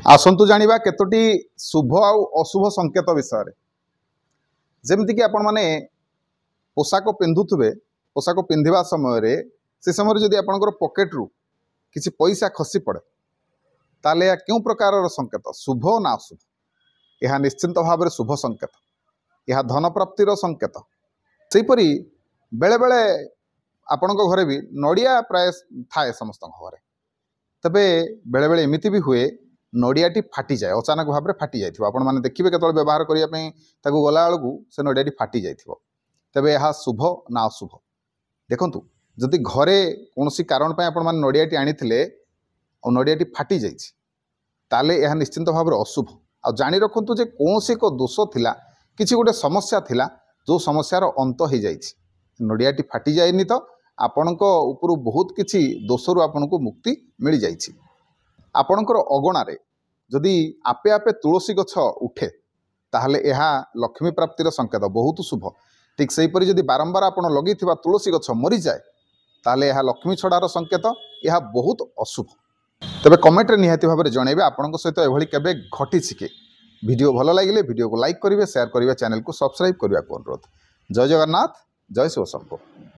आसतु जानिबा केतोटी शुभ आउ अशुभ संकेत विषय जमती कि आपण माने पोशाक पिंधुवे पोशाक पिंधा समय से समय जदि आपंकर पॉकेट रु किसी पैसा खसी पड़े ताले या क्यों प्रकार संकेत शुभ ना अशुभ। यह निश्चिंत भाव में शुभ संकेत, यह धन प्राप्तिर संकेत। सेपरी बेले बेले आपण घरे भी नड़िया प्राय थाए समस्त घरे, तबे बेले बेले एमती भी हुए नड़ियाटी फाटी जाए, अचानक भाव में फाटी जाए। आपण मैंने देखिए केतल व्यवहार करने गला बेलू से नड़ियाटी फाटी जाए, तेबे यह शुभ ना अशुभ। देखंतु जदि घरे कौन कारण आपण मैंने नड़ियाटी आनी और नड़ियाटी फाटी जाइए ताले यह निश्चिंत भाव में अशुभ। आ जानी रखु जे कौन सी एक दोष थिला, किसी गोटे समस्या थिला, जो समस्यार अंत हो जाए। नड़ियाटी फाटी जाएनि तो आपणक उपरू बहुत किसी दोषरु आपको मुक्ति मिल जाइए। आपणकर अगणारे जदि आपे आपे तुलसी गछ उठे ताहले यह लक्ष्मी प्राप्तिर संकेत, बहुत शुभ। ठीक सेहीपरि जदि बारंबार आप लगे तुलसी गछ मरी जाए ताहले यह लक्ष्मी छड़ार संकेत, यह बहुत अशुभ। तबे कमेंट रे निहाती भाव में जनइबे आपण सहित एभली केबे घटी कि। वीडियो भल लगे वीडियो को लाइक करेंगे, शेयर करेंगे, चैनल को सब्सक्राइब करने को अनुरोध। जय जगन्नाथ, जय शिव शंभो।